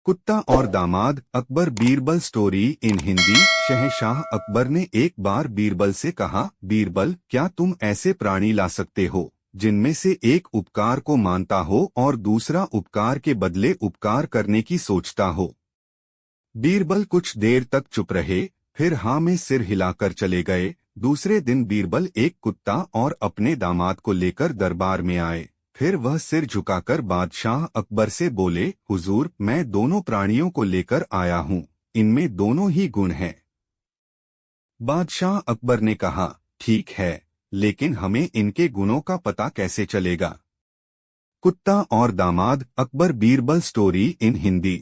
कुत्ता और दामाद अकबर बीरबल स्टोरी इन हिंदी। शहंशाह अकबर ने एक बार बीरबल से कहा, बीरबल, क्या तुम ऐसे प्राणी ला सकते हो जिनमें से एक उपकार को मानता हो और दूसरा उपकार के बदले उपकार करने की सोचता हो। बीरबल कुछ देर तक चुप रहे, फिर हाँ में सिर हिलाकर चले गए। दूसरे दिन बीरबल एक कुत्ता और अपने दामाद को लेकर दरबार में आए। फिर वह सिर झुकाकर बादशाह अकबर से बोले, हुजूर, मैं दोनों प्राणियों को लेकर आया हूँ, इनमें दोनों ही गुण हैं। बादशाह अकबर ने कहा, ठीक है, लेकिन हमें इनके गुणों का पता कैसे चलेगा? कुत्ता और दामाद अकबर बीरबल स्टोरी इन हिंदी।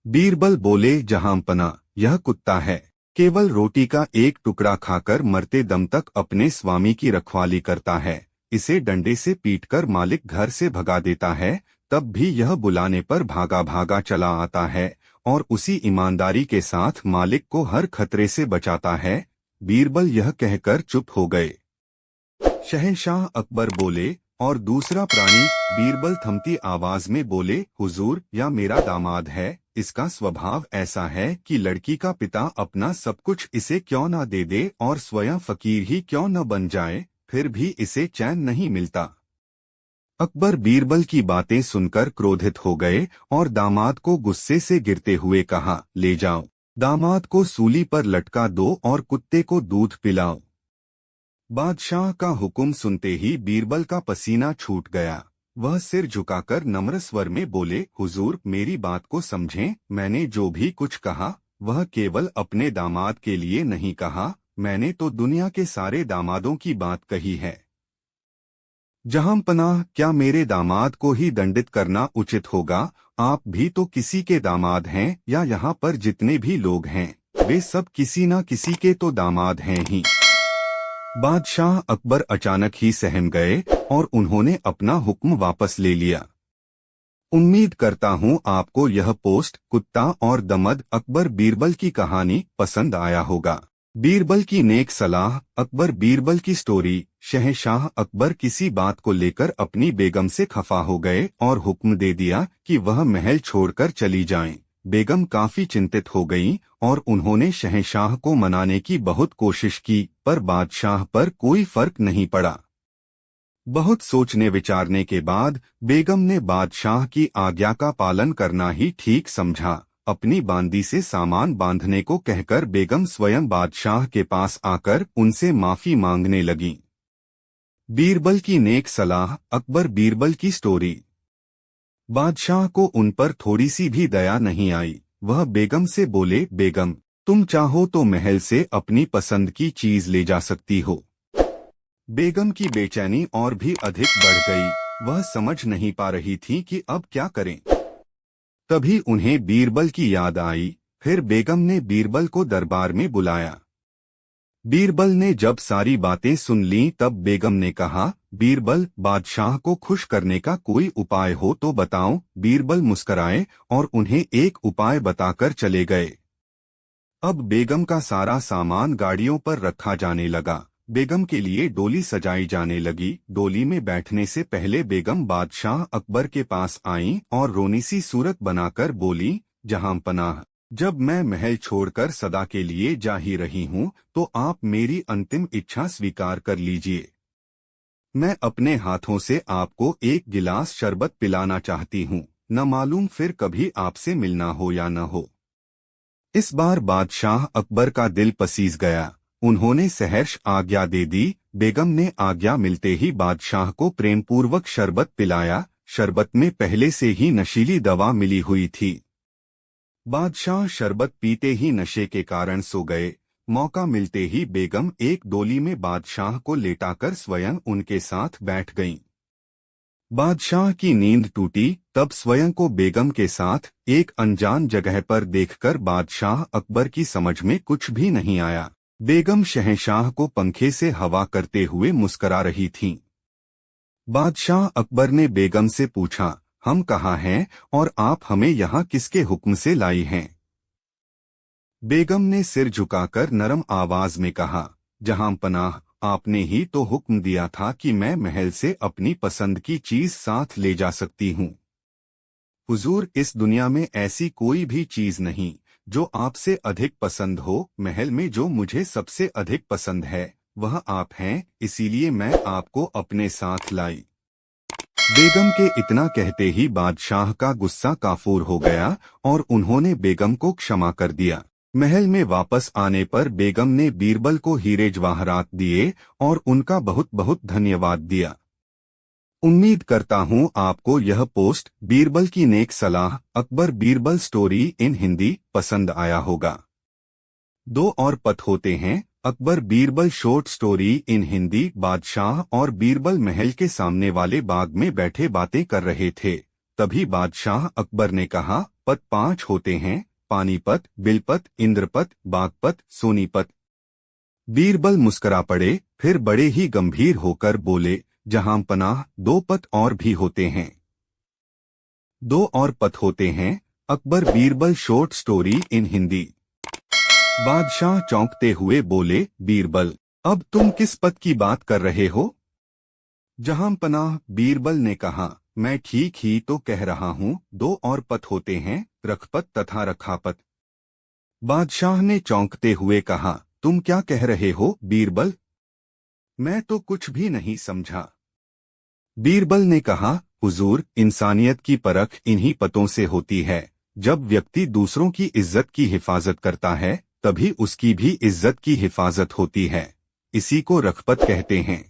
बीरबल बोले, जहांपना, यह कुत्ता है, केवल रोटी का एक टुकड़ा खाकर मरते दम तक अपने स्वामी की रखवाली करता है। इसे डंडे से पीटकर मालिक घर से भगा देता है, तब भी यह बुलाने पर भागा भागा चला आता है और उसी ईमानदारी के साथ मालिक को हर खतरे से बचाता है। बीरबल यह कहकर चुप हो गए। शहंशाह अकबर बोले, और दूसरा प्राणी? बीरबल थमती आवाज में बोले, हुजूर, या मेरा दामाद है। इसका स्वभाव ऐसा है कि लड़की का पिता अपना सब कुछ इसे क्यों न दे दे और स्वयं फकीर ही क्यों न बन जाए, फिर भी इसे चैन नहीं मिलता। अकबर बीरबल की बातें सुनकर क्रोधित हो गए और दामाद को गुस्से से गिरते हुए कहा, ले जाओ, दामाद को सूली पर लटका दो और कुत्ते को दूध पिलाओ। बादशाह का हुक्म सुनते ही बीरबल का पसीना छूट गया। वह सिर झुकाकर नम्र स्वर में बोले, हुजूर, मेरी बात को समझें। मैंने जो भी कुछ कहा वह केवल अपने दामाद के लिए नहीं कहा, मैंने तो दुनिया के सारे दामादों की बात कही है। जहांपनाह, क्या मेरे दामाद को ही दंडित करना उचित होगा? आप भी तो किसी के दामाद हैं, या यहाँ पर जितने भी लोग हैं वे सब किसी न किसी के तो दामाद हैं ही। बादशाह अकबर अचानक ही सहम गए और उन्होंने अपना हुक्म वापस ले लिया। उम्मीद करता हूँ आपको यह पोस्ट कुत्ता और दमद अकबर बीरबल की कहानी पसंद आया होगा। बीरबल की नेक सलाह। अकबर बीरबल की स्टोरी। शहंशाह अकबर किसी बात को लेकर अपनी बेगम से खफा हो गए और हुक्म दे दिया कि वह महल छोड़कर चली जाएं। बेगम काफी चिंतित हो गईं और उन्होंने शहंशाह को मनाने की बहुत कोशिश की, पर बादशाह पर कोई फर्क नहीं पड़ा। बहुत सोचने विचारने के बाद बेगम ने बादशाह की आज्ञा का पालन करना ही ठीक समझा। अपनी बांदी से सामान बांधने को कहकर बेगम स्वयं बादशाह के पास आकर उनसे माफी मांगने लगी। बीरबल की नेक सलाह। अकबर बीरबल की स्टोरी। बादशाह को उन पर थोड़ी सी भी दया नहीं आई। वह बेगम से बोले, बेगम, तुम चाहो तो महल से अपनी पसंद की चीज ले जा सकती हो। बेगम की बेचैनी और भी अधिक बढ़ गई। वह समझ नहीं पा रही थी कि अब क्या करें। तभी उन्हें बीरबल की याद आई। फिर बेगम ने बीरबल को दरबार में बुलाया। बीरबल ने जब सारी बातें सुन लीं तब बेगम ने कहा, बीरबल, बादशाह को खुश करने का कोई उपाय हो तो बताओ। बीरबल मुस्कराए और उन्हें एक उपाय बताकर चले गए। अब बेगम का सारा सामान गाड़ियों पर रखा जाने लगा। बेगम के लिए डोली सजाई जाने लगी। डोली में बैठने से पहले बेगम बादशाह अकबर के पास आईं और रोनी सी सूरत बनाकर बोली, जहांपनाह, जब मैं महल छोड़कर सदा के लिए जा ही रही हूँ तो आप मेरी अंतिम इच्छा स्वीकार कर लीजिए। मैं अपने हाथों से आपको एक गिलास शरबत पिलाना चाहती हूँ, न मालूम फिर कभी आपसे मिलना हो या न हो। इस बार बादशाह अकबर का दिल पसीज गया। उन्होंने सहर्ष आज्ञा दे दी। बेगम ने आज्ञा मिलते ही बादशाह को प्रेमपूर्वक शरबत पिलाया। शरबत में पहले से ही नशीली दवा मिली हुई थी। बादशाह शरबत पीते ही नशे के कारण सो गए। मौका मिलते ही बेगम एक डोली में बादशाह को लेटाकर स्वयं उनके साथ बैठ गईं। बादशाह की नींद टूटी। तब स्वयं को बेगम के साथ एक अनजान जगह पर देखकर बादशाह अकबर की समझ में कुछ भी नहीं आया। बेगम शहंशाह को पंखे से हवा करते हुए मुस्करा रही थीं। बादशाह अकबर ने बेगम से पूछा, हम कहाँ हैं और आप हमें यहाँ किसके हुक्म से लाई हैं? बेगम ने सिर झुकाकर नरम आवाज में कहा, जहांपनाह, आपने ही तो हुक्म दिया था कि मैं महल से अपनी पसंद की चीज साथ ले जा सकती हूँ। हुजूर, इस दुनिया में ऐसी कोई भी चीज नहीं जो आपसे अधिक पसंद हो। महल में जो मुझे सबसे अधिक पसंद है वह आप हैं, इसीलिए मैं आपको अपने साथ लाई। बेगम के इतना कहते ही बादशाह का गुस्सा काफूर हो गया और उन्होंने बेगम को क्षमा कर दिया। महल में वापस आने पर बेगम ने बीरबल को हीरे जवाहरात दिए और उनका बहुत बहुत धन्यवाद दिया। उम्मीद करता हूँ आपको यह पोस्ट बीरबल की नेक सलाह अकबर बीरबल स्टोरी इन हिंदी पसंद आया होगा। दो और पथ होते हैं Akbar Birbal short story in Hindi. बादशाह और बीरबल महल के सामने वाले बाग में बैठे बातें कर रहे थे। तभी बादशाह अकबर ने कहा, पत 5 होते हैं, पानीपत, बिलपत, इंद्रपत, बागपत, सोनीपत। बीरबल मुस्करा पड़े, फिर बड़े ही गंभीर होकर बोले, जहां पनाह 2 पत और भी होते हैं। 2 और पत होते हैं Akbar Birbal short story in Hindi. बादशाह चौंकते हुए बोले, बीरबल, अब तुम किस पद की बात कर रहे हो? जहां पनाह, बीरबल ने कहा, मैं ठीक ही तो कह रहा हूँ, 2 और पद होते हैं, रखपत तथा रखापत। बादशाह ने चौंकते हुए कहा, तुम क्या कह रहे हो बीरबल? मैं तो कुछ भी नहीं समझा। बीरबल ने कहा, हुजूर, इंसानियत की परख इन्हीं पतों से होती है। जब व्यक्ति दूसरों की इज्जत की हिफाजत करता है तभी उसकी भी इज्जत की हिफाजत होती है। इसी को रखपत कहते हैं।